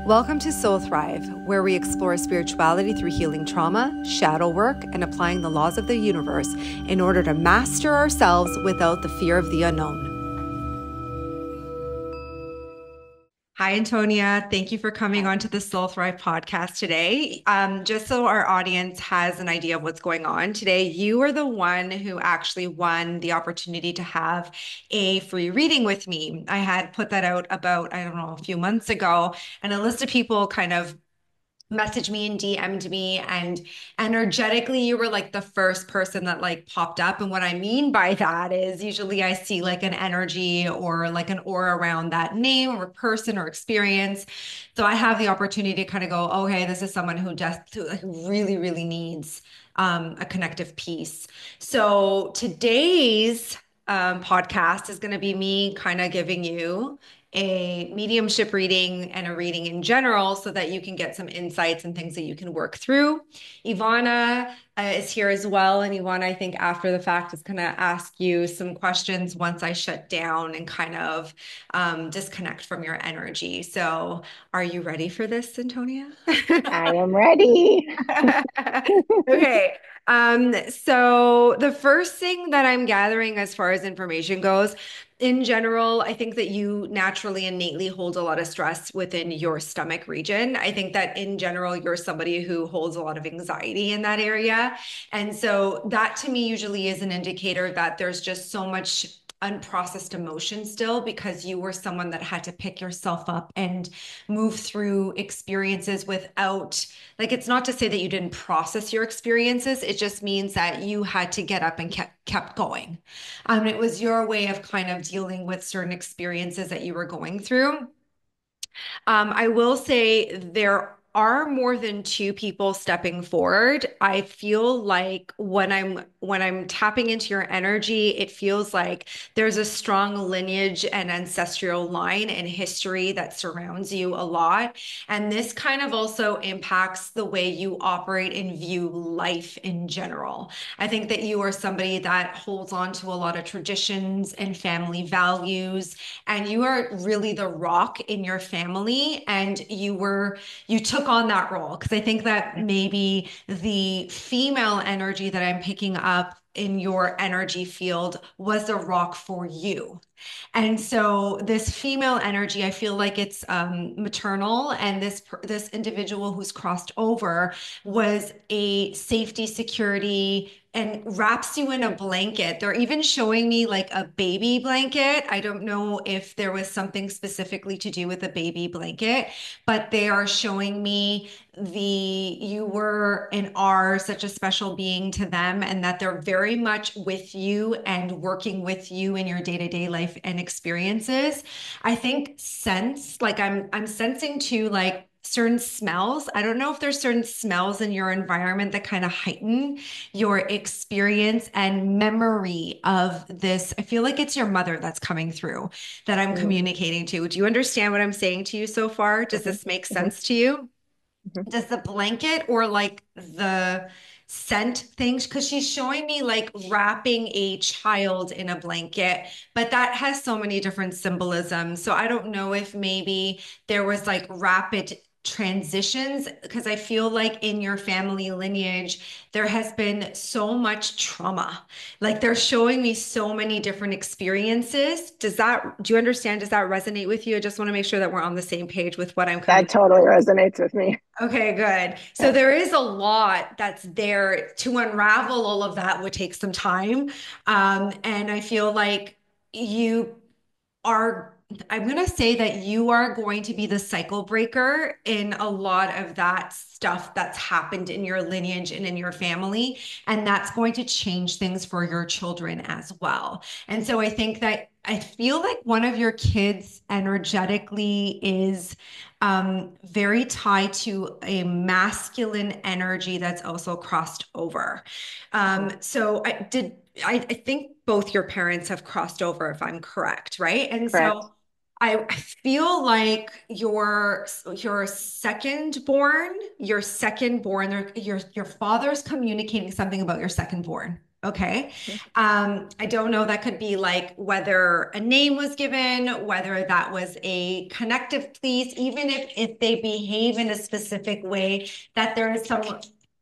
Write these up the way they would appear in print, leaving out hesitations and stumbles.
Welcome to Soul Thrive, where we explore spirituality through healing trauma, shadow work, and applying the laws of the universe in order to master ourselves without the fear of the unknown. Hi, Antonia. Thank you for coming on to the Soul Thrive podcast today. Just so our audience has an idea of what's going on today, you are the one who actually won the opportunity to have a free reading with me. I had put that out about, I don't know, a few months ago, and a list of people kind of messaged me and DM'd me, and energetically you were like the first person that like popped up. And what I mean by that is usually I see like an energy or like an aura around that name or person or experience. So I have the opportunity to kind of go, okay, this is someone who just like really, really needs a connective piece. So today's podcast is going to be me kind of giving you a mediumship reading and a reading in general so that you can get some insights and things that you can work through. Ivana is here as well. And Ivana, I think after the fact, is going to ask you some questions once I shut down and kind of disconnect from your energy. So are you ready for this, Antonia? I am ready. Okay. So the first thing that I'm gathering as far as information goes, in general, I think that you naturally innately hold a lot of stress within your stomach region. I think that in general, you're somebody who holds a lot of anxiety in that area. And so that to me usually is an indicator that there's just so much unprocessed emotion still because you were someone that had to pick yourself up and move through experiences without, like, it's not to say that you didn't process your experiences. It just means that you had to get up and kept going. It was your way of kind of dealing with certain experiences that you were going through. I will say there are more than two people stepping forward. I feel like when I'm tapping into your energy, it feels like there's a strong lineage and ancestral line and history that surrounds you a lot. And this kind of also impacts the way you operate and view life in general. I think that you are somebody that holds on to a lot of traditions and family values, and you are really the rock in your family, and you took on that role because I think that maybe the female energy that I'm picking up in your energy field was the rock for you. And so this female energy, I feel like it's maternal, and this individual who's crossed over was a safety, security, and wraps you in a blanket. They're even showing me like a baby blanket. I don't know if there was something specifically to do with a baby blanket, but they are showing me you were and are such a special being to them, and that they're very much with you and working with you in your day-to-day life and experiences. I think like I'm sensing too, like certain smells. I don't know if there's certain smells in your environment that kind of heighten your experience and memory of this. I feel like it's your mother that's coming through that I'm Mhm, communicating to. Do you understand what I'm saying to you so far? Does mhm, this make mhm, sense to you? mhm. Does the blanket or like the scent things? Because she's showing me like wrapping a child in a blanket, but that has so many different symbolisms. So I don't know if maybe there was like rapid transitions, because I feel like in your family lineage, there has been so much trauma. Like they're showing me so many different experiences. Do you understand? Does that resonate with you? I just want to make sure that we're on the same page with what I'm That communicating. totally resonates with me. Okay, good. So there is a lot that's there. To unravel all of that would take some time. And I feel like you are, I'm going to say that you are going to be the cycle breaker in a lot of that stuff that's happened in your lineage and in your family. And that's going to change things for your children as well. And so I think that I feel like one of your kids energetically is very tied to a masculine energy that's also crossed over. Mhm. I think both your parents have crossed over, if I'm correct, right? And Correct. so I feel like your second born, your father's communicating something about your second born. Okay. I don't know. That could be like whether a name was given, whether that was a connective piece, even if they behave in a specific way, that there is some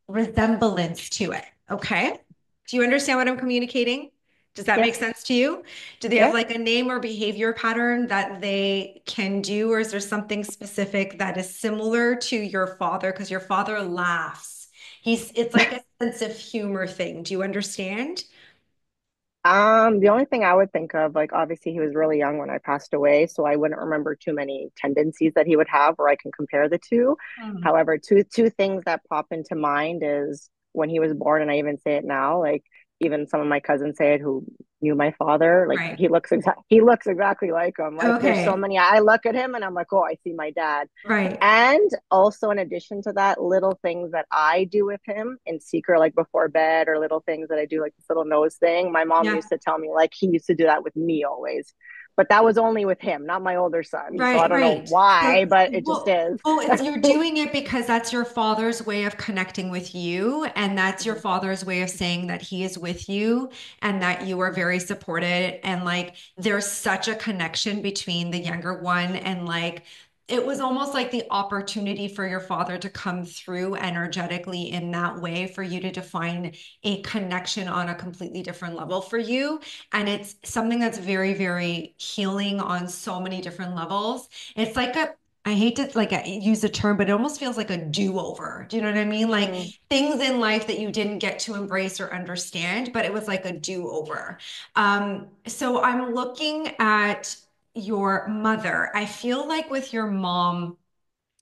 resemblance to it. Okay. Do you understand what I'm communicating? Does that make Yes. sense to you? Do they have Yeah. like a name or behavior pattern that they can do, or is there something specific that is similar to your father? Because your father laughs. It's like a sense of humor thing. Do you understand? The only thing I would think of, like obviously he was really young when I passed away, so I wouldn't remember too many tendencies that he would have where I can compare the two. Hmm. However, two things that pop into mind is when he was born, and I even say it now, like even some of my cousins say it who knew my father, like Right. he looks exactly like him. Like there's so Okay. many I look at him and I'm like, oh, I see my dad. Right. And also, in addition to that, little things that I do with him in secret, like before bed, or little things that I do, like this little nose thing. My mom Yeah. used to tell me, like, he used to do that with me always. But that was only with him, not my older son. So I Right. don't know Right. why, So, but it just is. it's you're doing it because that's your father's way of connecting with you, and that's your Mhm. father's way of saying that he is with you and that you are very supported. And like, there's such a connection between the younger one and like, it was almost like the opportunity for your father to come through energetically in that way for you to define a connection on a completely different level for you. And it's something that's very, very healing on so many different levels. It's like I hate to like use the term, but it almost feels like a do-over. Do you know what I mean? Like Mm. things in life that you didn't get to embrace or understand, but it was like a do-over. So I'm looking at your mother. I feel like with your mom,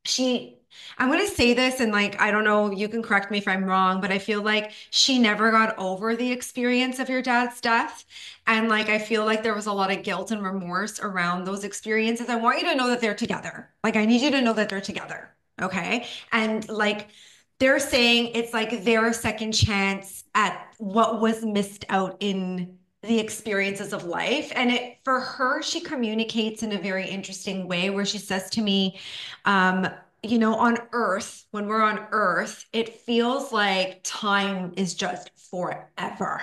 she I'm going to say this and like I don't know, you can correct me if I'm wrong, but I feel like she never got over the experience of your dad's death, and like I feel like there was a lot of guilt and remorse around those experiences. I want you to know that they're together. Like I need you to know that they're together, okay? And like they're saying it's like their second chance at what was missed out in the experiences of life. And it for her, she communicates in a very interesting way where she says to me, um, on Earth, when we're on Earth, it feels like time is just forever.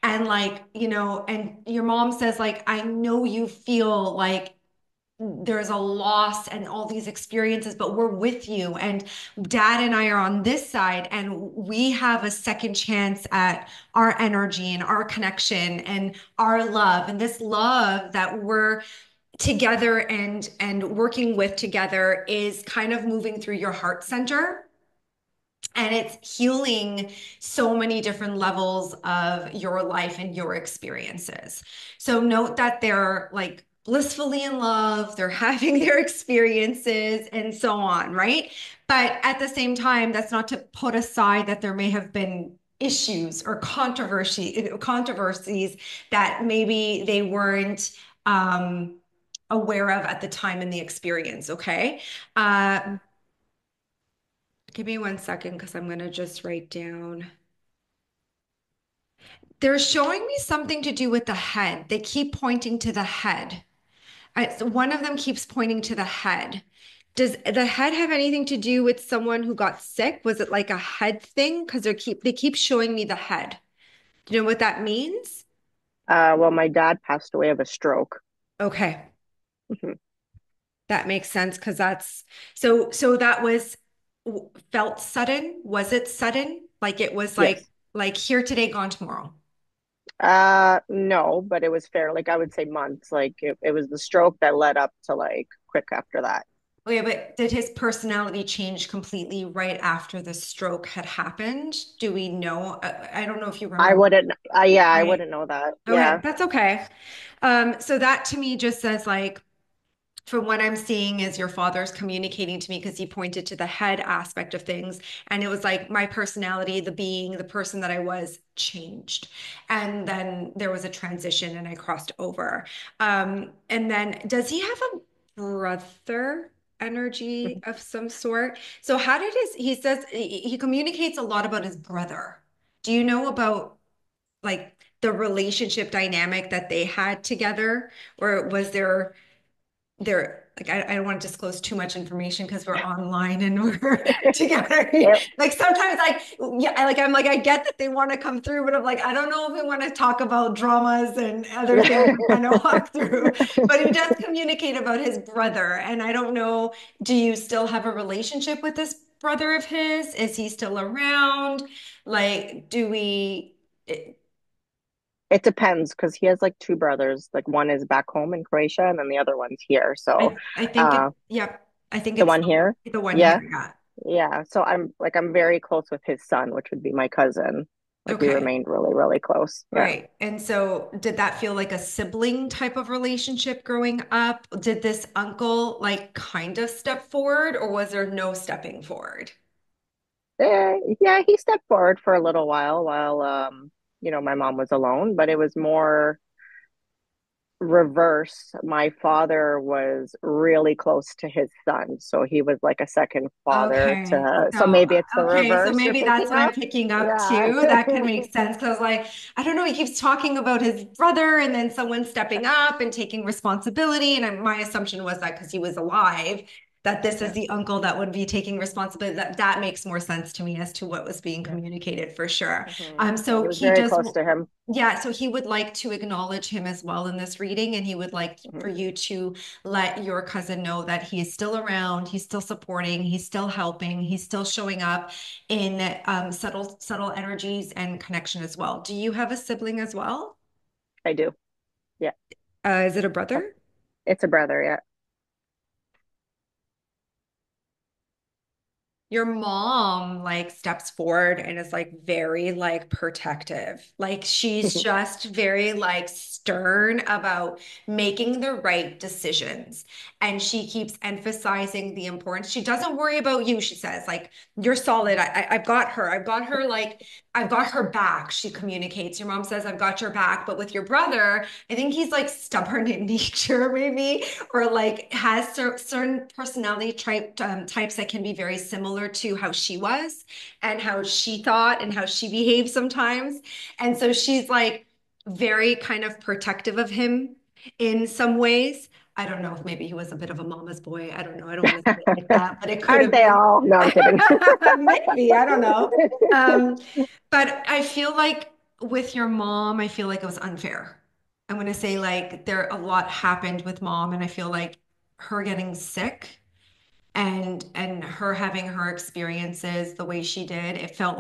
And like, and your mom says, like, I know you feel like there's a loss and all these experiences, but we're with you. And dad and I are on this side, and we have a second chance at our energy and our connection and our love. And this love that we're together and working with together is kind of moving through your heart center, and it's healing so many different levels of your life and your experiences. So note that they're like blissfully in love, they're having their experiences and so on, right? But at the same time, that's not to put aside that there may have been issues or controversies that maybe they weren't aware of at the time in the experience, okay? Uh, Give me 1 second because I'm going to just write down. They're showing me something to do with the head. They keep pointing to the head. So one of them keeps pointing to the head. Does the head have anything to do with someone who got sick? Was it like a head thing? Because they keep showing me the head. Do you know what that means? Well, my dad passed away of a stroke. Okay, Mhm. that makes sense because so that was felt sudden. Was it sudden? Like it was like Yes. like here today, gone tomorrow. No, but it was fair. Like I would say months. Like it was the stroke that led up to like quick after that. Okay, but did his personality change completely right after the stroke had happened? Do we know? I don't know if you I remember, wouldn't, yeah, I right? wouldn't know that. Okay, Yeah. that's okay. So that to me just says like, from what I'm seeing is your father's communicating to me because he pointed to the head aspect of things. And it was like my personality, the being, the person that I was changed. And then there was a transition and I crossed over. And then does he have a brother energy Mhm. of some sort? So how did he says he communicates a lot about his brother. Do you know about like the relationship dynamic that they had together? Or was there they're like I don't want to disclose too much information because we're online and we're together. It, Like sometimes like yeah, I'm like I get that they want to come through, but I'm like I don't know if we want to talk about dramas and other things to kind of walk through. But he does communicate about his brother, and I don't know, do you still have a relationship with this brother of his? Is he still around? Like, do we? it depends because he has like two brothers. Like one is back home in Croatia, and then the other one's here. So, I think uh, it. Yeah, I think the it's one here, the one here. yeah, Yeah. yeah. So I'm very close with his son, which would be my cousin. Like we Okay. remained really, really close. Yeah. Right. And so did that feel like a sibling type of relationship growing up? Did this uncle like kind of step forward or was there no stepping forward? Yeah, he stepped forward for a little while, my mom was alone, but it was more reverse. My father was really close to his son, so he was like a second father Okay. to, so So, maybe it's the okay. So reverse you're maybe that's picking what I'm up. picking up Yeah. too. That could make sense because, like, I don't know, he keeps talking about his brother and then someone stepping up and taking responsibility. And my assumption was that because he was alive, that this is Yeah. the uncle that would be taking responsibility. That makes more sense to me as to what was being Yeah. communicated for sure. Yeah, So he was he very does. close to him. Yeah, so he would like to acknowledge him as well in this reading, and he would like for Mhm. you to let your cousin know that he is still around, he's still supporting, he's still helping, he's still showing up in subtle energies and connection as well. Do you have a sibling as well? I do. Yeah. Is it a brother? It's a brother, yeah. Your mom like steps forward and is like very like protective. Like she's just very like stern about making the right decisions. And she keeps emphasizing the importance. She doesn't worry about you, she says. Like, you're solid. I've got her. I've got her like I've got her back. She communicates. Your mom says, I've got your back. But with your brother, I think he's like stubborn in nature, maybe, or like has certain personality types that can be very similar to how she was and how she thought and how she behaved sometimes. And so she's like very kind of protective of him in some ways. I don't know if maybe he was a bit of a mama's boy. I don't know. I don't want to say it like that, but it could Aren't have they been. all? No, I'm kidding. Maybe, I don't know. Um, but I feel like with your mom, I feel like it was unfair. I'm going to say like there a lot happened with mom, and I feel like her getting sick and her having her experiences the way she did, it felt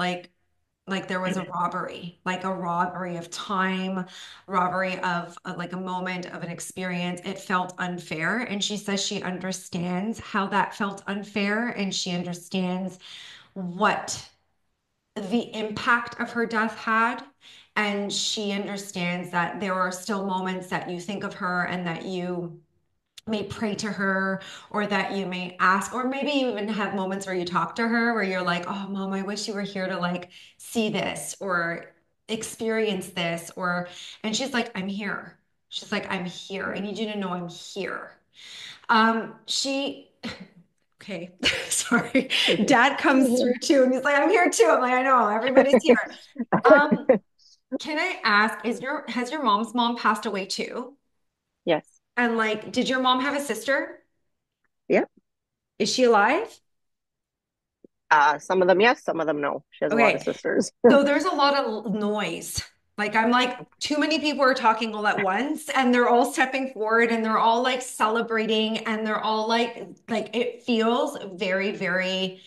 like there was a robbery, like a robbery of time, robbery of like a moment of an experience. It felt unfair. And she says she understands how that felt unfair and she understands what the impact of her death had. And she understands that there are still moments that you think of her and that you may pray to her or that you may ask, or maybe you even have moments where you talk to her where you're like, oh, mom, I wish you were here to like see this or experience this. And she's like, I'm here. She's like, I'm here. I need you to know I'm here. She, okay, sorry. Dad comes through too, and he's like, I'm here too. I'm like, I know, everybody's here. Um, can I ask, has your mom's mom passed away too? Yes. And like, did your mom have a sister? Yeah. Is she alive? Some of them yes, some of them no. She has a lot of Okay. sisters. So there's a lot of noise. Like I'm like, too many people are talking all at once and they're all stepping forward and they're all like celebrating and they're all like it feels very, very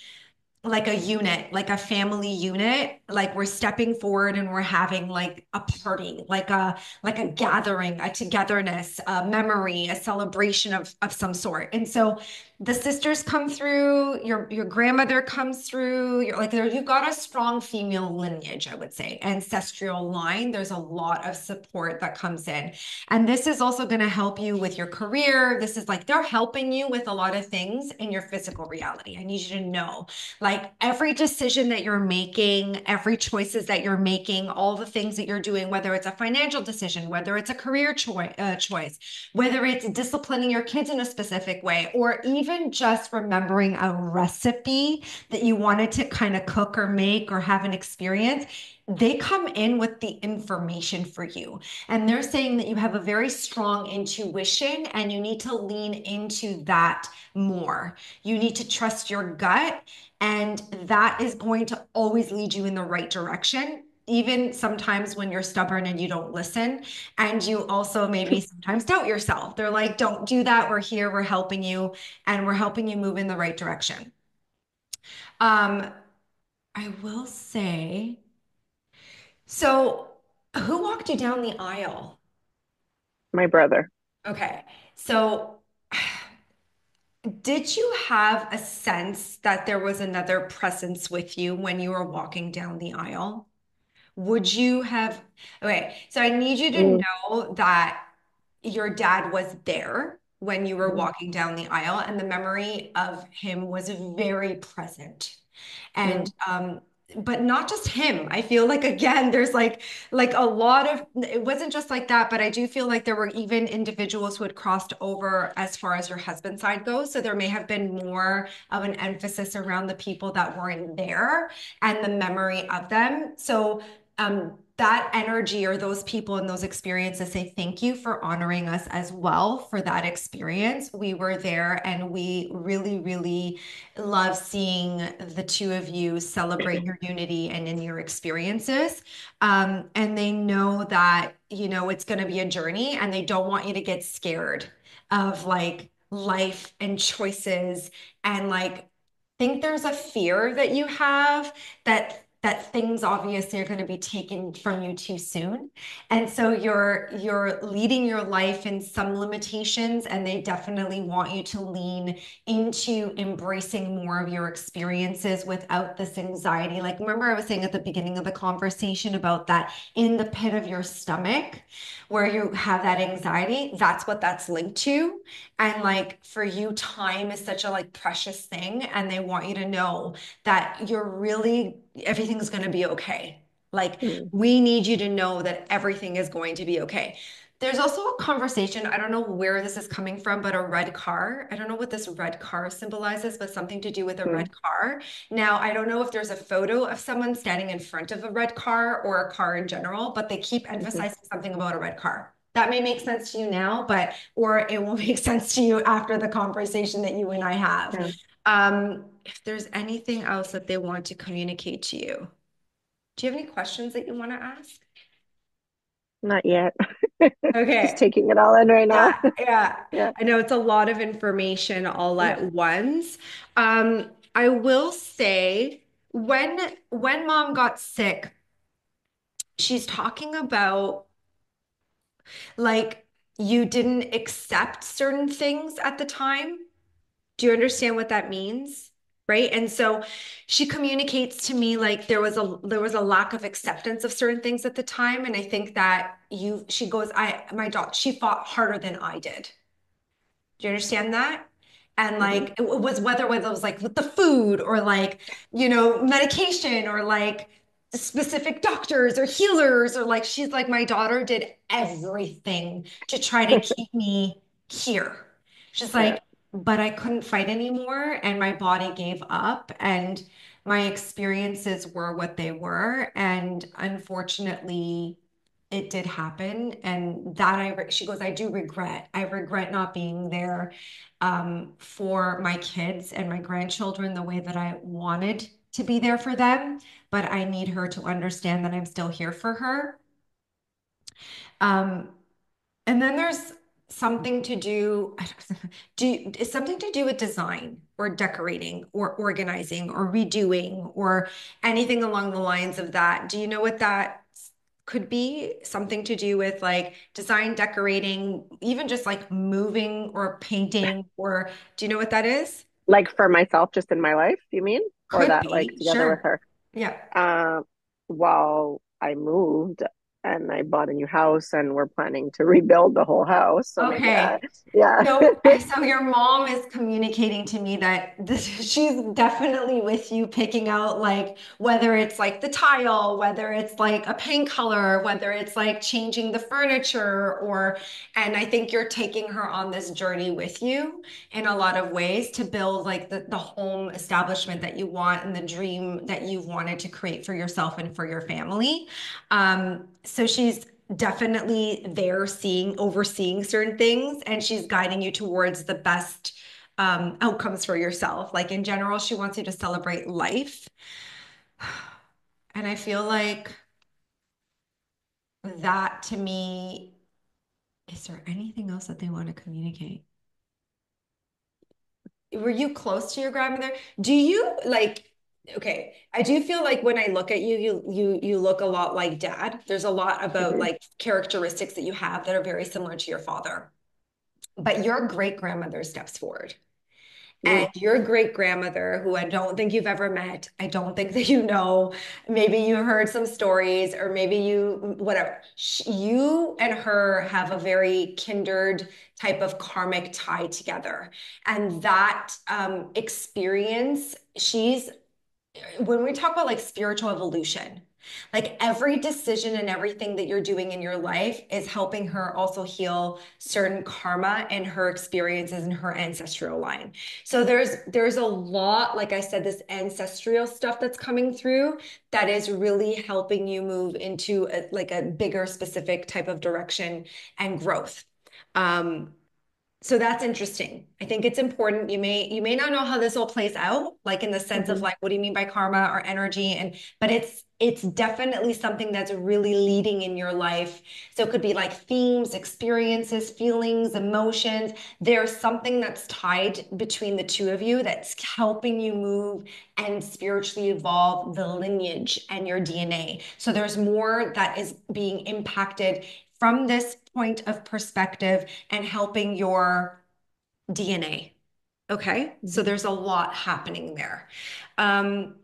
like a unit, like a family unit, like we're stepping forward and we're having like a party, like a gathering, a togetherness, a memory, a celebration of some sort. And so the sisters come through, your grandmother comes through, you're like there, you've got a strong female lineage, I would say, ancestral line. There's a lot of support that comes in. And this is also going to help you with your career. This is like they're helping you with a lot of things in your physical reality. I need you to know like every decision that you're making, every choices that you're making, all the things that you're doing, whether it's a financial decision, whether it's a career choice, whether it's disciplining your kids in a specific way, or even just remembering a recipe that you wanted to kind of cook or make or have an experience, they come in with the information for you. And they're saying that you have a very strong intuition and you need to lean into that more. You need to trust your gut, and that is going to always lead you in the right direction. Even sometimes when you're stubborn and you don't listen, and you also maybe sometimes doubt yourself. They're like, don't do that. We're here, we're helping you, and we're helping you move in the right direction. Um, I will say, so who walked you down the aisle? My brother. Okay. So did you have a sense that there was another presence with you when you were walking down the aisle? Would you have, okay, so I need you to Mm, know that your dad was there when you were mm, walking down the aisle, and the memory of him was very present. And mm, but not just him. I feel like again, there's like a lot of, it wasn't just like that, but I do feel like there were even individuals who had crossed over as far as your husband's side goes. So there may have been more of an emphasis around the people that weren't there and the memory of them. So that energy or those people and those experiences say thank you for honoring us as well for that experience. We were there and we really, really love seeing the two of you celebrate your unity and in your experiences. And they know that, you know, it's going to be a journey and they don't want you to get scared of like life and choices and like think there's a fear that you have that things obviously are going to be taken from you too soon. And so you're leading your life in some limitations and they definitely want you to lean into embracing more of your experiences without this anxiety. Like, remember, I was saying at the beginning of the conversation about that in the pit of your stomach where you have that anxiety, that's what that's linked to. And like for you, time is such a like precious thing, and they want you to know that you're really, everything's going to be okay. Like, mm, we need you to know that everything is going to be okay. There's also a conversation, I don't know where this is coming from, but a red car. I don't know what this red car symbolizes, but something to do with a mm, red car. Now, I don't know if there's a photo of someone standing in front of a red car or a car in general, but they keep mhm. emphasizing something about a red car. That may make sense to you now, but or it will make sense to you after the conversation that you and I have. Yeah, If there's anything else that they want to communicate to you, do you have any questions that you want to ask? not yet. Just Okay. taking it all in right now. Yeah, yeah. Yeah. I know it's a lot of information all Mm, at once. I will say when mom got sick, she's talking about like you didn't accept certain things at the time. Do you understand what that means? Right. And so she communicates to me like there was a lack of acceptance of certain things at the time. And I think that she goes, my daughter, she fought harder than I did. Do you understand that? And mhm. like it was whether it was like with the food or like, you know, medication or like specific doctors or healers or like she's like my daughter did everything to try to keep me here. She's Yeah. like, but I couldn't fight anymore and my body gave up and my experiences were what they were. And unfortunately, it did happen. And that she goes, I regret not being there for my kids and my grandchildren the way that I wanted to be there for them. But I need her to understand that I'm still here for her. Um, and then there's something to do, it's something to do with design or decorating or organizing or redoing or anything along the lines of that. Do you know what that could be? Something to do with like design, decorating, even just like moving or painting, or do you know what that is? Like for myself, just in my life, you mean? Or Could that like be, together with sure. her? Yeah. Um, while I moved. and I bought a new house and we're planning to rebuild the whole house. So maybe Okay. yeah. So your mom is communicating to me that she's definitely with you picking out like whether it's like the tile, whether it's like a paint color, whether it's like changing the furniture or, and I think you're taking her on this journey with you in a lot of ways to build like the home establishment that you want and the dream that you've wanted to create for yourself and for your family. So she's definitely there seeing, overseeing certain things, and she's guiding you towards the best outcomes for yourself. Like in general, she wants you to celebrate life. And I feel like that to me, is there anything else that they want to communicate? Were you close to your grandmother? Do you like, okay, I do feel like when I look at you, you look a lot like dad. There's a lot about Hmm. like characteristics that you have that are very similar to your father. But your great grandmother steps forward. And Mm. your great grandmother, who I don't think you've ever met, I don't think that you know, maybe you heard some stories or maybe you, whatever. You and her have a very kindred type of karmic tie together. And that experience, she's when we talk about like spiritual evolution, like every decision and everything that you're doing in your life is helping her also heal certain karma and her experiences in her ancestral line. So there's a lot, like I said, this ancestral stuff that's coming through that is really helping you move into like a bigger specific type of direction and growth. Um, so that's interesting. I think it's important. You may not know how this all plays out, like in the sense of Hmm. like what do you mean by karma or energy and but it's definitely something that's really leading in your life. So it could be like themes, experiences, feelings, emotions. There's something that's tied between the two of you that's helping you move and spiritually evolve the lineage and your DNA. So there's more that is being impacted from this point of perspective and helping your DNA. Okay. So Hmm. there's a lot happening there. Um,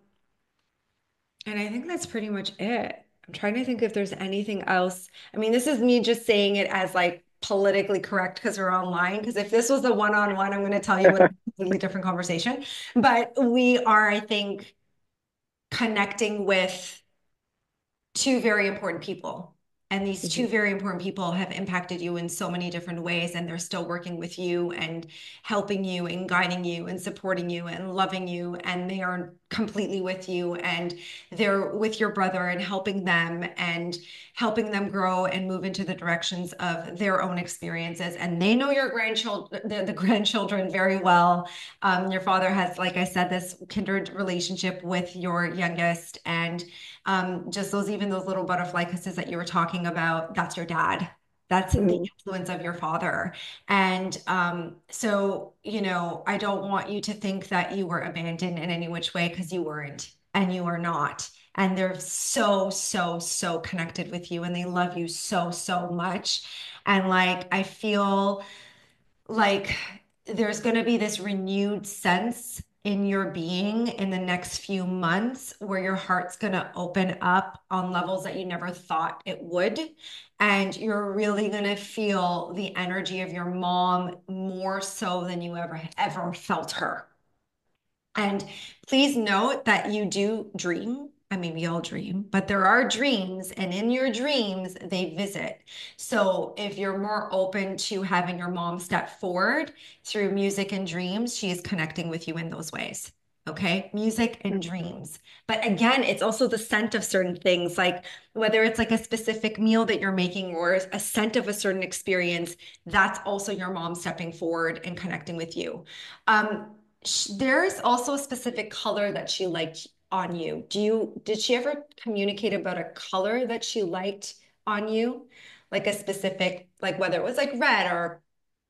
and I think that's pretty much it. I'm trying to think if there's anything else. I mean, this is me just saying it as like politically correct because we're online. Because if this was a one-on-one, I'm going to tell you what a completely different conversation. But we are, I think, connecting with two very important people. And these two Hmm. very important people have impacted you in so many different ways, and they're still working with you and helping you and guiding you and supporting you and loving you. And they are completely with you, and they're with your brother and helping them grow and move into the directions of their own experiences. And they know your grandchildren, the grandchildren very well. Your father has, like I said, this kindred relationship with your youngest, and just those, even those little butterfly kisses that you were talking about, that's your dad. That's the Hmm. influence of your father. And so, I don't want you to think that you were abandoned in any which way because you weren't and you are not. And they're so, so, so connected with you and they love you so, so much. And like, I feel like there's going to be this renewed sense in your being in the next few months where your heart's going to open up on levels that you never thought it would. And you're really going to feel the energy of your mom more so than you ever felt her. And please note that you do dream. I mean, we all dream, but there are dreams, and in your dreams, they visit. So if you're more open to having your mom step forward through music and dreams, she is connecting with you in those ways. Okay, music and dreams. But again, it's also the scent of certain things, like whether it's like a specific meal that you're making or a scent of a certain experience, that's also your mom stepping forward and connecting with you. There's also a specific color that she liked on you. Did she ever communicate about a color that she liked on you? Like a specific, like whether it was like red or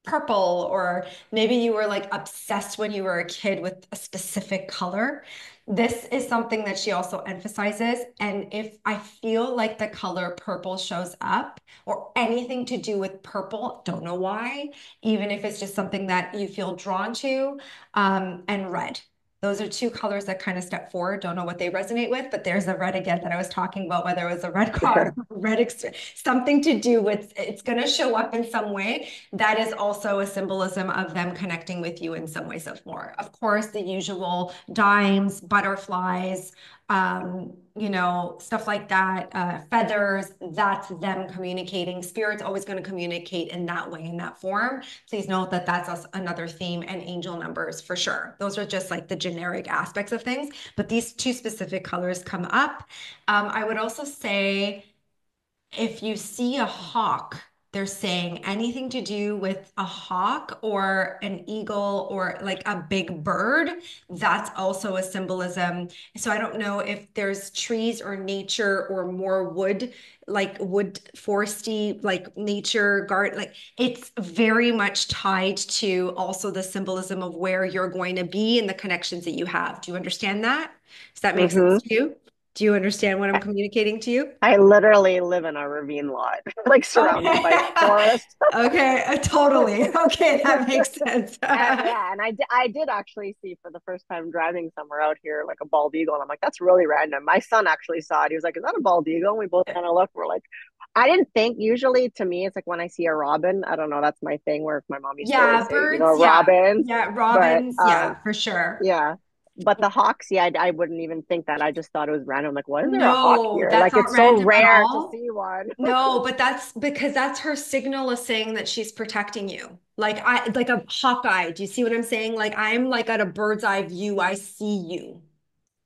purple, or maybe you were like obsessed when you were a kid with a specific color. This is something that she also emphasizes. And if I feel like the color purple shows up or anything to do with purple, don't know why, even if it's just something that you feel drawn to, and red. Those are two colors that kind of step forward. Don't know what they resonate with, but there's a red again that I was talking about, whether it was a red car, something to do with it's going to show up in some way. That is also a symbolism of them connecting with you in some ways of more. Of course, the usual dimes, butterflies, stuff like that, feathers, that's them communicating. Spirit's always going to communicate in that way, in that form. Please note that that's another theme, and angel numbers for sure. Those are just like the generic aspects of things, but these two specific colors come up. I would also say if you see a hawk, they're saying anything to do with a hawk or an eagle or like a big bird, that's also a symbolism. So I don't know if there's trees or nature or more wood, like wood foresty, like nature garden, like it's very much tied to also the symbolism of where you're going to be and the connections that you have. Do you understand that? Does that make sense Hmm. to you? Do you understand what I'm communicating to you? I literally live in a ravine lot, like surrounded by Okay. forest. Okay, totally. Okay, that makes sense. Yeah, and I did actually see for the first time driving somewhere out here like a bald eagle, and I'm like, that's really random. My son actually saw it. He was like, "Is that a bald eagle?" And we both kind of looked. We're like, I didn't think. Usually, to me, it's like when I see a robin. I don't know. That's my thing. Where my mom used to always Yeah, say, birds, yeah. robins. Yeah, But robins, yeah, for sure. yeah. But the hawks, yeah, I wouldn't even think that. I just thought it was random. Like, why is there a hawk No, here? that's Like, not it's so random at rare to all. see one. No, but that's because that's her signal of saying that she's protecting you. Like a hawkeye. Do you see what I'm saying? Like I'm like at a bird's eye view. I see you.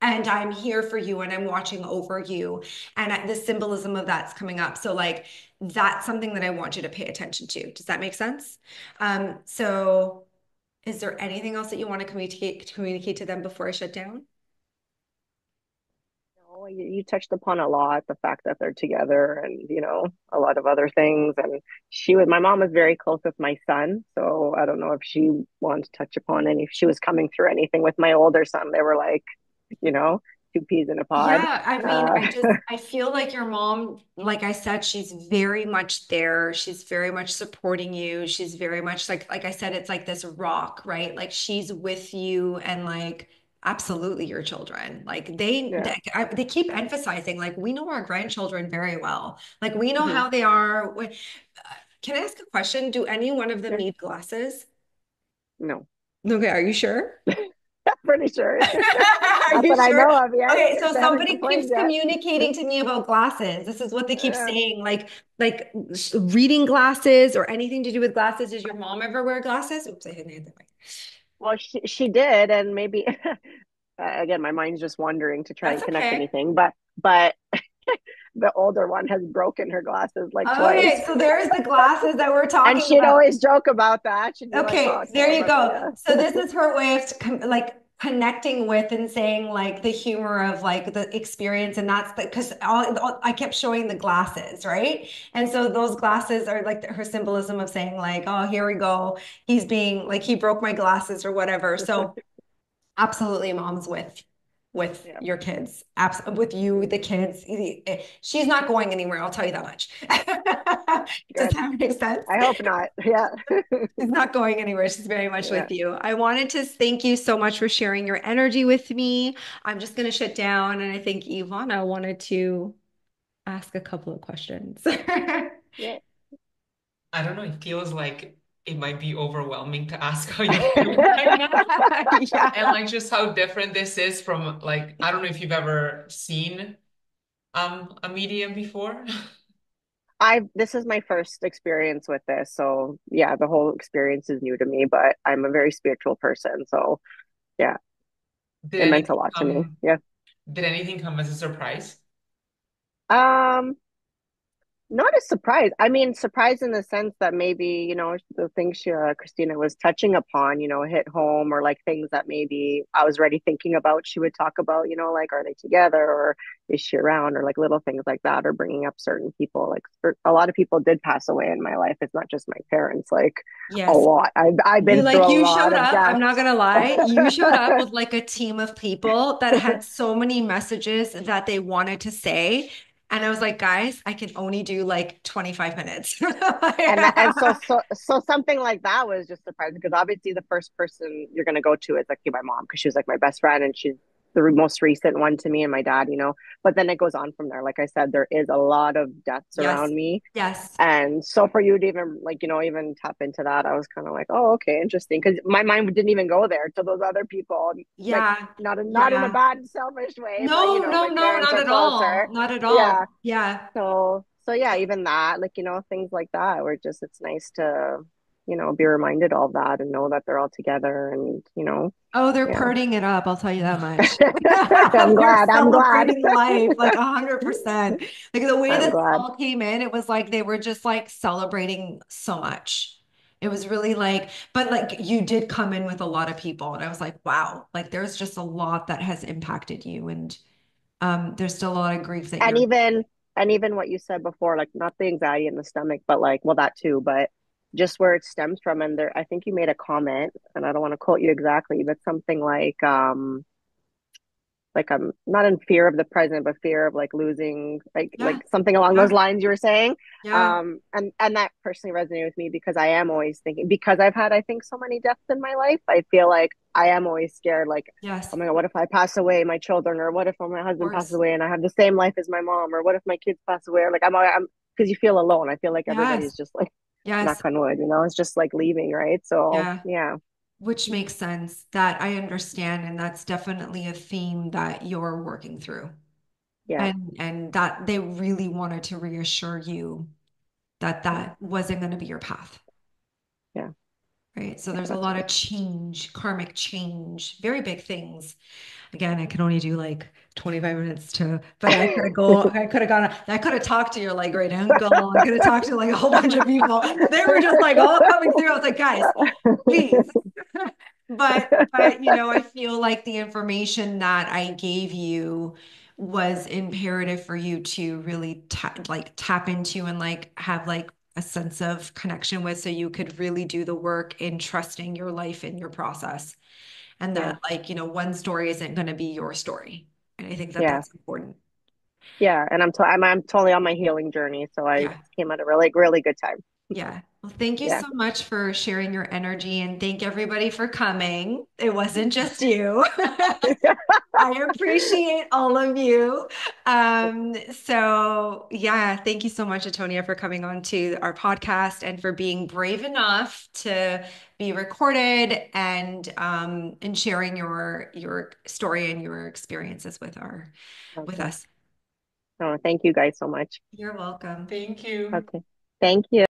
And I'm here for you and I'm watching over you. And the symbolism of that's coming up. So, like, that's something that I want you to pay attention to. Does that make sense? So is there anything else that you want to communicate to them before I shut down? You touched upon a lot, the fact that they're together and, a lot of other things. And my mom was very close with my son. So I don't know if she wanted to touch upon if she was coming through anything with my older son. They were like, you know, two peas in a pod. Yeah, I mean, Uh, I feel like your mom, like I said, she's very much there. She's very much supporting you. She's very much like I said, it's like this rock, right? Like she's with you and like absolutely your children. Like yeah. they keep emphasizing, like we know our grandchildren very well. Like we know Hmm. how they are. Can I ask a question? Do any one of them Yeah. need glasses? No, Okay, are you sure? I'm pretty sure. Are Not you that I sure? know of yet. Okay, so They haven't somebody keeps complained yet. communicating to me about glasses. This is what they keep Yeah. saying, like reading glasses or anything to do with glasses. Does your mom ever wear glasses? Oops, I hit it that way. Well, she did, and maybe again, my mind's just wandering to try That's and connect okay. anything. But the older one has broken her glasses like twice. Okay, so there's the glasses that we're And talking she'd about. always joke about that. She'd be like, "Oh, Okay, there tell him you go. yeah, So this is her way of like connecting with and saying like the humor of like the experience, and that's the because I kept showing the glasses, right? And so those glasses are like her symbolism of saying like, oh, here we go. He's being like he broke my glasses or whatever. So absolutely, mom's with yeah, your kids, with you, the kids. She's not going anywhere. I'll tell you that much. Does good. that make sense? I hope not. Yeah, She's not going anywhere. She's very much yeah, with you. I wanted to thank you so much for sharing your energy with me. I'm just going to shut down, and I think Ivana wanted to ask a couple of questions. yeah. I don't know, it feels like it might be overwhelming to ask how you're feeling right now. And Yeah. like just how different this is from like I don't know if you've ever seen a medium before. This is my first experience with this, so yeah, the whole experience is new to me. But I'm a very spiritual person, so yeah, Did it meant a anything lot to me. come Yeah. did anything come as a surprise? Um, Not a surprise. I mean, surprise in the sense that maybe, the things Christina was touching upon, hit home, or like things that maybe I was already thinking about. She would talk about, like, are they together, or is she around, or like little things like that, or bringing up certain people. Like a lot of people did pass away in my life. It's not just my parents, like a Yes. lot. I've You been through like a you lot showed of up, I'm not deaths. gonna lie. You showed up with like a team of people that had so many messages that they wanted to say. And I was like, guys, I can only do like 25 minutes. And so something like that was just surprising because obviously the first person you're gonna go to is like my mom because she was like my best friend and she's the most recent one to me and my dad, but then it goes on from there. Like I said, there is a lot of deaths Yes. around me. Yes. And so for you to even like, even tap into that, I was kind of like, oh, okay, interesting. Because my mind didn't even go there to those other people. Like Yeah. not in a Yeah. bad, selfish way, but No, no, my no, parents not are at all. closer. Not at Yeah. all. Yeah. So yeah, even that, like, things like that, where just it's nice to, be reminded of that and know that they're all together and, Oh, they're yeah. partying it up, I'll tell you that much. I'm They're glad. I'm glad. celebrating life like 100%. Like the way I'm that they glad. all came in, it was like they were just like celebrating so much. It was really like, but like you did come in with a lot of people, and I was like, wow, like there's just a lot that has impacted you, and there's still a lot of grief that And you're. even what you said before, like not the anxiety in the stomach, but like, well, that too, but just where it stems from. And there, I think you made a comment, and I don't want to quote you exactly, but something like I'm not in fear of the present, but fear of like losing, like Yeah, something along those yeah, lines you were saying. yeah, And that personally resonated with me because I am always thinking because I've had I think so many deaths in my life. I feel like I am always scared, like, yes, oh my of God, what if I pass away, my children, or what if my husband passes course, away and I have the same life as my mom, or what if my kids pass away? Or like I'm because you feel alone. I feel like yes, everybody's just like knock yes, on wood, it's just like leaving, right? So yeah. yeah, Which makes sense. That I understand, and that's definitely a theme that you're working through. yeah, And that they really wanted to reassure you that yeah, that wasn't going to be your path, yeah, right? So yeah. there's a That's lot of change, karmic change, very big things. Again, I can only do like 25 minutes but right. I could have gone, I could have talked to your like great uncle. I could have talked to like a whole bunch of people. They were just like all coming through. I was like, guys, please. But I feel like the information that I gave you was imperative for you to really tap into and like have like a sense of connection with so you could really do the work in trusting your life and your process and Yeah, that like one story isn't going to be your story, and I think that yeah. that's important. Yeah, and I'm totally on my healing journey, so I Yeah. came at a really really good time. Yeah. Well, thank you Yeah. so much for sharing your energy and thank everybody for coming. It wasn't just you. I appreciate all of you. So yeah, thank you so much, Antonia, for coming on to our podcast and for being brave enough to be recorded and sharing your story and your experiences with Okay. us. Oh, thank you guys so much. You're welcome. Thank you. Okay. Thank you.